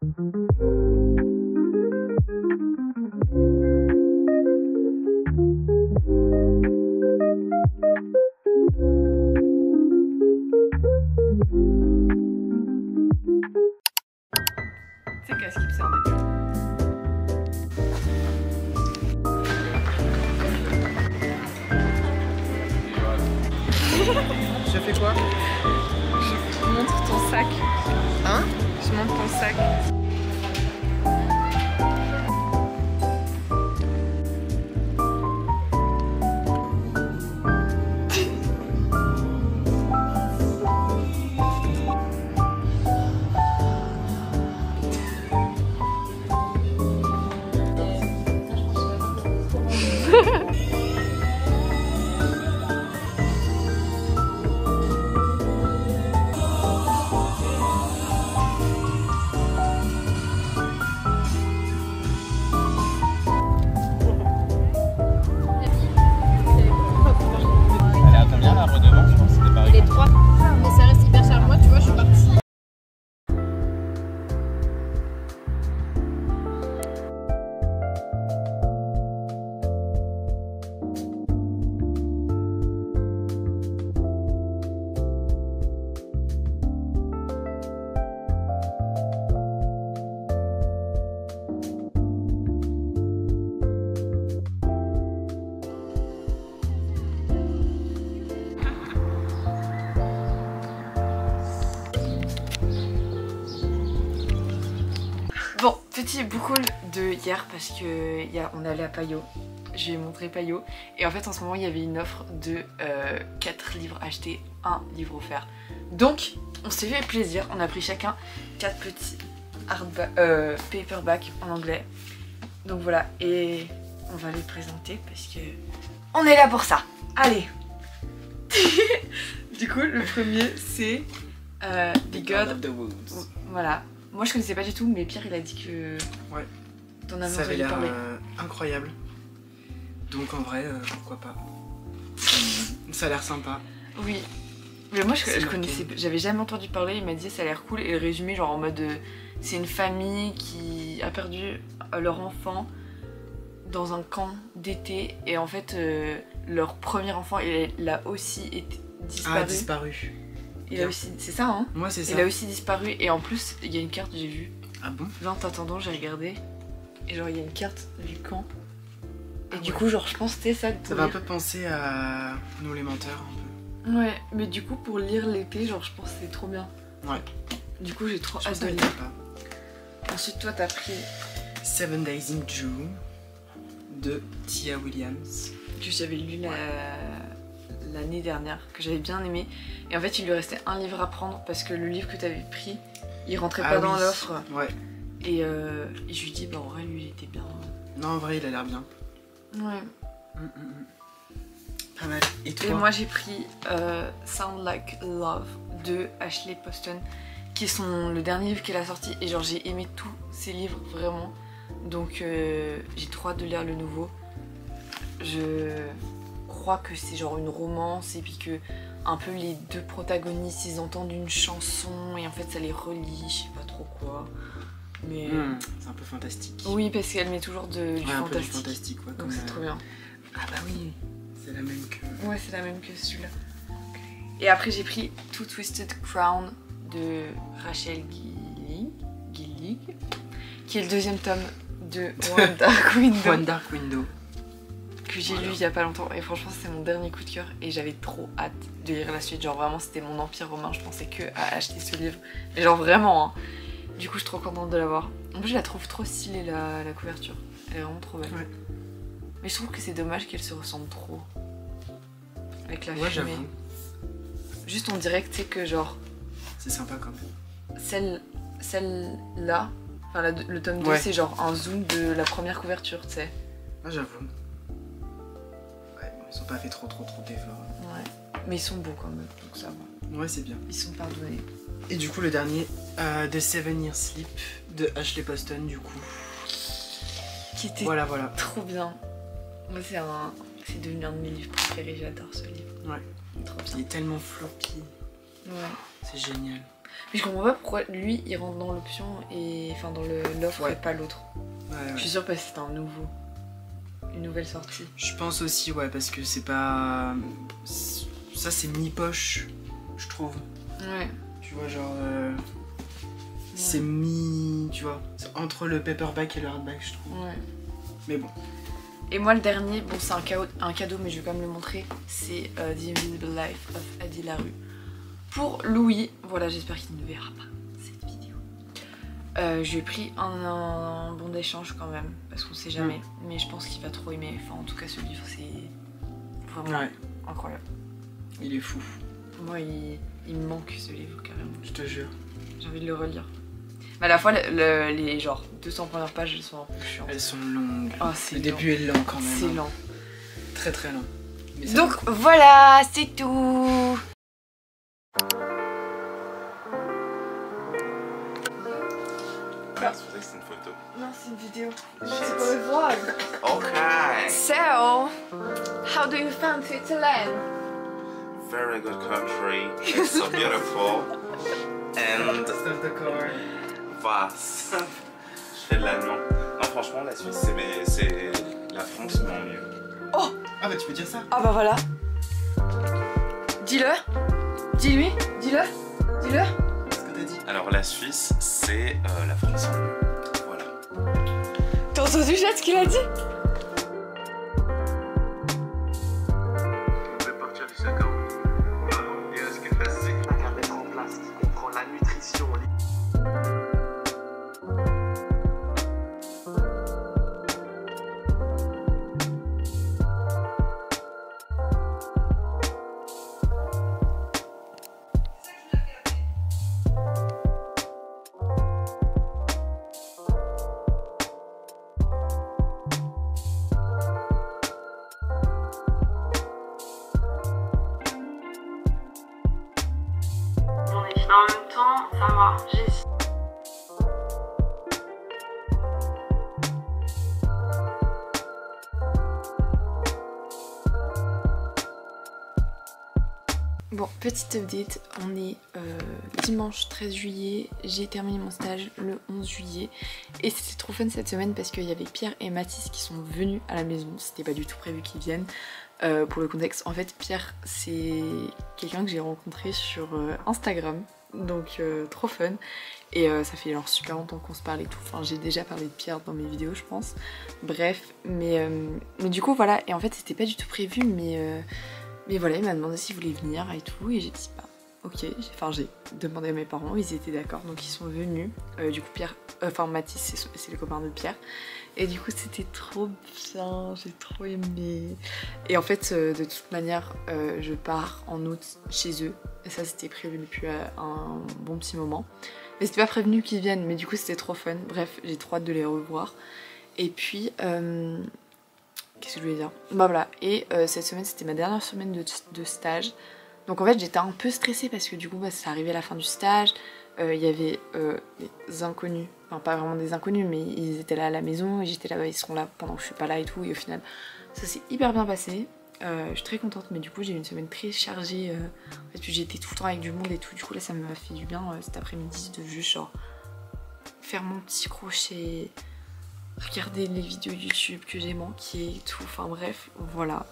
C'est qu'à skip, c'est un début. Je fais quoi? Je montre ton sac. Hein? Je montre ton sac. Elle est à combien la redevance? Je pense que c'était pareil. Les 3. Mais ça reste hyper cher. Moi, tu vois, je suis partie. Bon, petit boucle de hier parce que on est allé à Payot. Je vais montrer Payot. Et en fait, en ce moment, il y avait une offre de 4 livres achetés, 1 livre offert. Donc, on s'est fait plaisir. On a pris chacun 4 petits paperback en anglais. Donc voilà, et on va les présenter parce que on est là pour ça. Allez. Du coup, le premier, c'est The God of the Woods. Voilà. Moi je connaissais pas du tout, mais Pierre il a dit que Ouais. t'en avais Ça avait entendu l'air parler. incroyable. Donc en vrai, pourquoi pas. Ça a l'air sympa. Oui. Mais moi je C'est connaissais, j'avais jamais entendu parler, il m'a dit ça a l'air cool et le résumé genre en mode c'est une famille qui a perdu leur enfant dans un camp d'été et en fait leur premier enfant il a aussi été disparu. Ah, disparu. Il a aussi, c'est ça hein? Moi c'est ça. Il a aussi disparu et en plus il y a une carte j'ai vu. Ah bon? Là en t'attendant j'ai regardé et genre il y a une carte du camp. Et Ah du ouais. coup genre je pense que c'était ça. Ça va un peu penser à Nous les menteurs un peu. Ouais, mais du coup pour lire l'été, genre je pense que c'est trop bien. Ouais. Du coup j'ai trop Je hâte pense de que lire. pas. Ensuite toi t'as pris 7 Days in June de Tia Williams. que j'avais lu l'année dernière, que j'avais bien aimé. Et en fait il lui restait un livre à prendre parce que le livre que t'avais pris, il rentrait pas dans oui. l'offre. Ouais. Et je lui dis bah en vrai lui il était bien. Non en vrai il a l'air bien. Ouais. Pas mal. Et toi? Et moi j'ai pris Sound Like Love de Ashley Poston, qui est le dernier livre qu'elle a sorti. Et genre j'ai aimé tous ses livres vraiment. Donc j'ai trop hâte de lire le nouveau. Je crois que c'est genre une romance et puis que un peu les deux protagonistes ils entendent une chanson et en fait ça les relie, je sais pas trop quoi. Mais c'est un peu fantastique. oui parce qu'elle met toujours du Ouais, un peu du fantastique. fantastique ouais, Donc comme, c'est trop bien. Ah bah oui, c'est la même que... Ouais c'est la même que celui-là. Et après j'ai pris Two Twisted Crown de Rachel Gillig, qui est le deuxième tome de One Dark Window. One Dark Window. Que j'ai lu il y a pas longtemps et franchement c'est mon dernier coup de cœur et j'avais trop hâte de lire la suite, genre vraiment c'était mon empire romain, je pensais que à acheter ce livre, mais genre vraiment hein. Du coup je suis trop contente de l'avoir. En plus je la trouve trop stylée la couverture, elle est vraiment trop belle. Ouais. Mais je trouve que c'est dommage qu'elle se ressemble trop avec la Ouais, fumée. j'avoue. Juste on dirait que tu sais que genre C'est sympa quand même. celle-là, enfin le tome 2 Ouais. c'est genre un zoom de la première couverture tu sais. Ah j'avoue. Ouais, ils ont pas fait trop d'efforts. Ouais. Mais ils sont beaux quand même, donc ça va. Ouais c'est bien. Ils sont pardonnés. Et du coup le dernier, The 7 Years Sleep de Ashley Poston du coup. Qui était Voilà. trop bien. Moi c'est devenu un de mes livres préférés, j'adore ce livre. Ouais. Trop Il bien. est tellement floppy. Ouais. C'est génial. Mais je comprends pas pourquoi lui il rentre dans l'option et enfin dans l'offre et pas l'autre. Ouais, Je suis sûre parce que c'est une nouvelle sortie. Je pense aussi, ouais, parce que c'est pas. Ça, c'est mi-poche, je trouve. Ouais. Tu vois, genre. C'est mi. Tu vois, c'est entre le paperback et le hardback, je trouve. Ouais. Mais bon. Et moi, le dernier, bon, c'est un cadeau, mais je vais quand même le montrer. C'est The Invisible Life of Addie Larue. Pour Louis, voilà, j'espère qu'il ne verra pas cette vidéo. Je lui ai pris un bon d'échange quand même, parce qu'on sait jamais. Mais je pense qu'il va trop aimer. Enfin, en tout cas, ce livre, c'est vraiment incroyable. Il est fou. Moi, il me manque ce livre carrément. Je te jure. J'ai envie de le relire. Mais à la fois, les genre 200 premières pages, elles sont un peu chiantes. Elles sont longues. Oh, le début est lent quand même. C'est lent. Très très lent. Mais donc voilà, c'est tout. Merci, c'est une photo. Non, c'est une vidéo. C'est pas le vlog. Okay. So, how do you find Switzerland? Very good country. It's so beautiful. And Stuff the car. vast. Je fais de l'allemand. Non, franchement, la Suisse, c'est la France, mais en mieux. Oh! Ah bah tu peux dire ça. Ah bah voilà. Dis-le. Dis-lui. Dis-le. Dis-le. Qu'est-ce que t'as dit? Alors, la Suisse, c'est la France en mieux. Voilà. T'as entendu Jade ce qu'il a dit? On peut partir du 50. Et ce qu'il fait, c'est qu'il a qu'à mettre en place, qui comprend la nutrition. En même temps, ça va. Bon, petite update, on est dimanche 13 juillet, j'ai terminé mon stage le 11 juillet et c'était trop fun cette semaine parce qu'il y avait Pierre et Mathis qui sont venus à la maison, c'était pas du tout prévu qu'ils viennent. Pour le contexte, en fait Pierre c'est quelqu'un que j'ai rencontré sur Instagram, donc trop fun et ça fait genre super longtemps qu'on se parle et tout, enfin j'ai déjà parlé de Pierre dans mes vidéos je pense, bref, mais du coup voilà, et en fait c'était pas du tout prévu mais voilà, il m'a demandé s'il voulait venir et tout, et j'ai dit bah ok, enfin j'ai demandé à mes parents, ils étaient d'accord, donc ils sont venus. Du coup Mathis c'est le copain de Pierre, et du coup c'était trop bien, j'ai trop aimé. Et en fait de toute manière je pars en août chez eux, et ça c'était prévu depuis un bon petit moment. Mais c'était pas prévenu qu'ils viennent, mais du coup c'était trop fun, bref j'ai trop hâte de les revoir. Et puis qu'est-ce que je voulais dire? Bah voilà, et cette semaine c'était ma dernière semaine de stage. Donc en fait j'étais un peu stressée parce que du coup ça arrivait à la fin du stage. Il y avait des inconnus, enfin pas vraiment des inconnus mais ils étaient là à la maison et j'étais là-bas, ils seront là pendant que je suis pas là et tout. Et au final ça s'est hyper bien passé. Je suis très contente, mais du coup j'ai eu une semaine très chargée. En fait, puis j'étais tout le temps avec du monde et tout. Du coup là ça m'a fait du bien cet après-midi de juste genre faire mon petit crochet, regarder les vidéos YouTube que j'ai manquées et tout, enfin bref, voilà.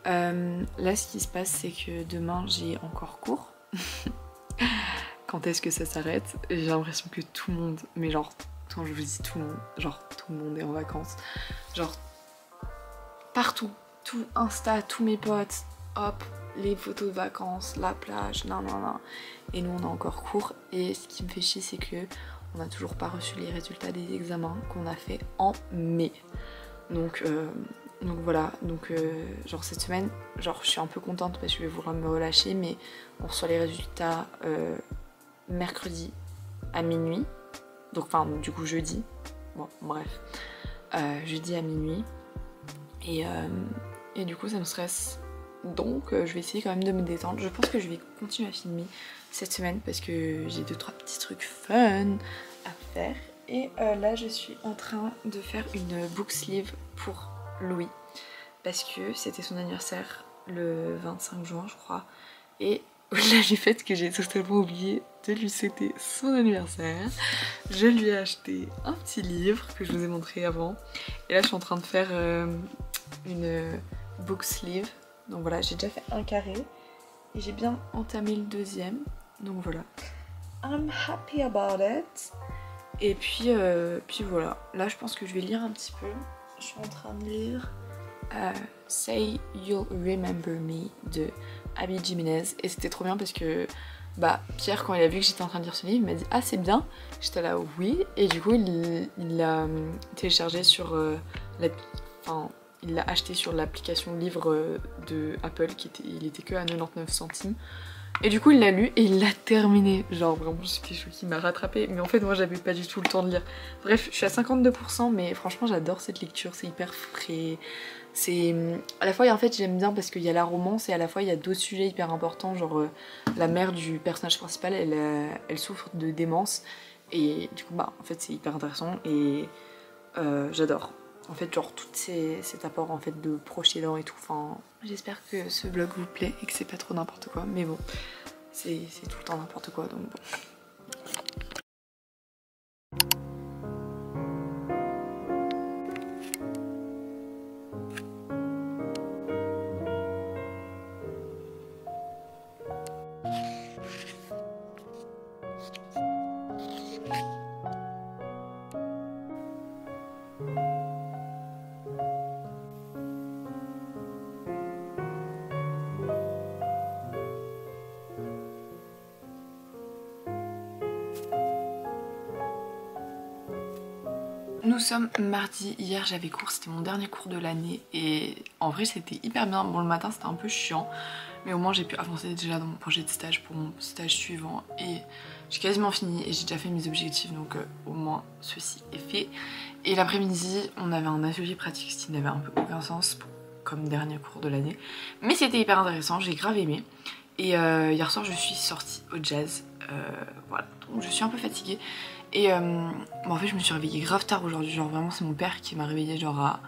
Là ce qui se passe c'est que demain j'ai encore cours. Quand est-ce que ça s'arrête? J'ai l'impression que tout le monde, mais genre, quand je vous dis tout le monde, genre tout le monde est en vacances. Genre partout, tout Insta, tous mes potes, hop, les photos de vacances, la plage, nan. Et nous on a encore cours, et ce qui me fait chier c'est que on n'a toujours pas reçu les résultats des examens qu'on a fait en mai. Donc voilà, genre cette semaine, genre je suis un peu contente parce que je vais vouloir me relâcher, mais on reçoit les résultats mercredi à minuit, donc enfin du coup jeudi, bon bref, jeudi à minuit, et du coup ça me stresse, donc je vais essayer quand même de me détendre. Je pense que je vais continuer à filmer cette semaine parce que j'ai 2-3 petits trucs fun à faire. Et là je suis en train de faire une book sleeve pour Louis parce que c'était son anniversaire le 25 juin je crois, et au-delà du fait que j'ai totalement oublié de lui souhaiter son anniversaire, je lui ai acheté un petit livre que je vous ai montré avant. Et là je suis en train de faire une book sleeve. Donc voilà, j'ai déjà fait un carré et j'ai bien entamé le deuxième. Donc voilà, I'm happy about it. Et puis voilà, là je pense que je vais lire un petit peu. Je suis en train de lire Say You'll Remember Me de Abby Jimenez. Et c'était trop bien parce que Pierre, quand il a vu que j'étais en train de lire ce livre, il m'a dit ah c'est bien. J'étais là oui. Et du coup il l'a téléchargé sur il l'a acheté sur l'application livre de Apple il était que à 99 centimes. Et du coup il l'a lu et il l'a terminé. Genre vraiment j'étais choquée, il m'a rattrapé. Mais en fait moi j'avais pas du tout le temps de lire. Bref, je suis à 52% mais franchement j'adore cette lecture, c'est hyper frais. C'est à la fois en fait j'aime bien parce qu'il y a la romance et à la fois il y a d'autres sujets hyper importants. Genre la mère du personnage principal elle souffre de démence. Et du coup en fait c'est hyper intéressant et j'adore. En fait genre tout cet apport en fait de proche aidant et tout. Enfin j'espère que ce vlog vous plaît et que c'est pas trop n'importe quoi. Mais bon c'est tout le temps n'importe quoi donc bon. Nous sommes mardi, hier j'avais cours, c'était mon dernier cours de l'année et en vrai c'était hyper bien. Bon le matin c'était un peu chiant mais au moins j'ai pu avancer déjà dans mon projet de stage pour mon stage suivant et j'ai quasiment fini et j'ai déjà fait mes objectifs donc au moins ceci est fait. Et l'après-midi on avait un atelier pratique qui n'avait un peu aucun sens comme dernier cours de l'année mais c'était hyper intéressant, j'ai grave aimé. Et hier soir je suis sortie au jazz, voilà, donc je suis un peu fatiguée. Et en fait je me suis réveillée grave tard aujourd'hui, genre vraiment c'est mon père qui m'a réveillée genre à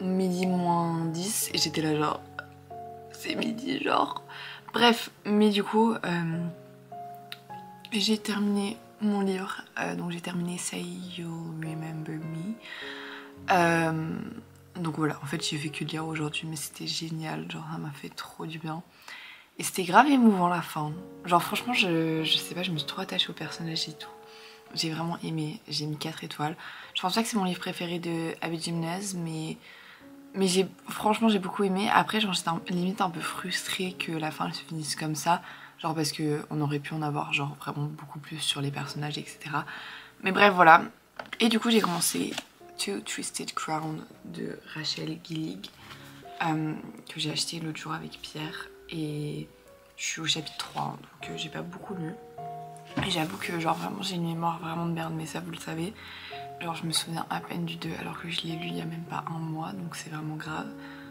midi moins 10 et j'étais là genre c'est midi genre. Bref, mais du coup j'ai terminé mon livre, donc j'ai terminé Say You'll Remember Me. Donc voilà, en fait j'ai fait que lire aujourd'hui mais c'était génial, genre ça m'a fait trop du bien. Et c'était grave émouvant la fin. Genre franchement je sais pas, je me suis trop attachée au personnage et tout. J'ai vraiment aimé, j'ai mis 4 étoiles. Je pense pas que c'est mon livre préféré de Abby Jimenez mais franchement j'ai beaucoup aimé. Après genre j'étais limite un peu frustrée que la fin elle se finisse comme ça. Genre parce qu'on aurait pu en avoir genre vraiment beaucoup plus sur les personnages etc. Mais bref voilà. Et du coup j'ai commencé Two Twisted Crown de Rachel Gillig que j'ai acheté l'autre jour avec Pierre. Et je suis au chapitre 3 donc j'ai pas beaucoup lu. Et j'avoue que genre vraiment j'ai une mémoire vraiment de merde mais ça vous le savez. Genre je me souviens à peine du 2 alors que je l'ai lu il y a même pas un mois donc c'est vraiment grave.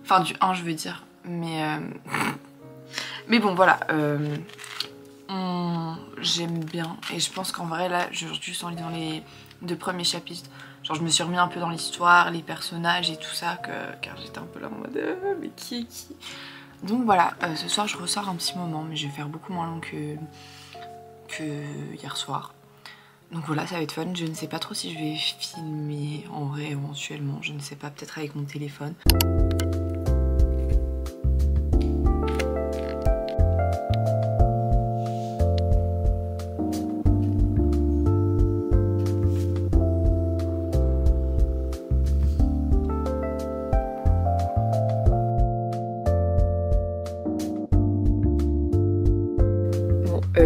Enfin du 1 je veux dire mais mais bon voilà j'aime bien et je pense qu'en vrai là juste en lisant les 2 premiers chapitres genre je me suis remis un peu dans l'histoire, les personnages et tout ça car j'étais un peu là en mode mais qui est qui. Donc voilà, ce soir je ressors un petit moment mais je vais faire beaucoup moins long que hier soir. Donc voilà, ça va être fun. Je ne sais pas trop si je vais filmer en vrai éventuellement. Je ne sais pas, peut-être avec mon téléphone.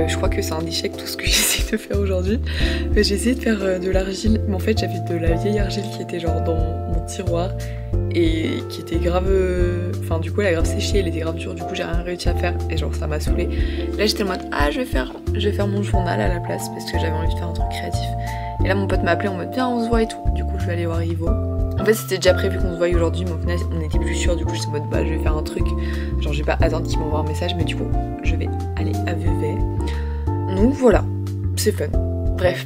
Je crois que c'est un échec tout ce que j'essaie de faire aujourd'hui. J'ai essayé de faire de l'argile, mais en fait j'avais de la vieille argile qui était genre dans mon tiroir et qui était grave... Enfin du coup elle a grave séché, elle était grave dure, du coup j'ai rien réussi à faire et genre ça m'a saoulée. Là j'étais en mode ah je vais faire mon journal à la place parce que j'avais envie de faire un truc créatif. Et là mon pote m'a appelé en mode viens on se voit et tout, du coup je vais aller voir Ivo. En fait c'était déjà prévu qu'on se voie aujourd'hui mais au final on était plus sûrs, du coup j'étais en mode bah je vais faire un truc. Genre je vais pas attendre qu'il m'envoie un message mais du coup je vais aller à Vevey. Donc voilà, c'est fun. Bref,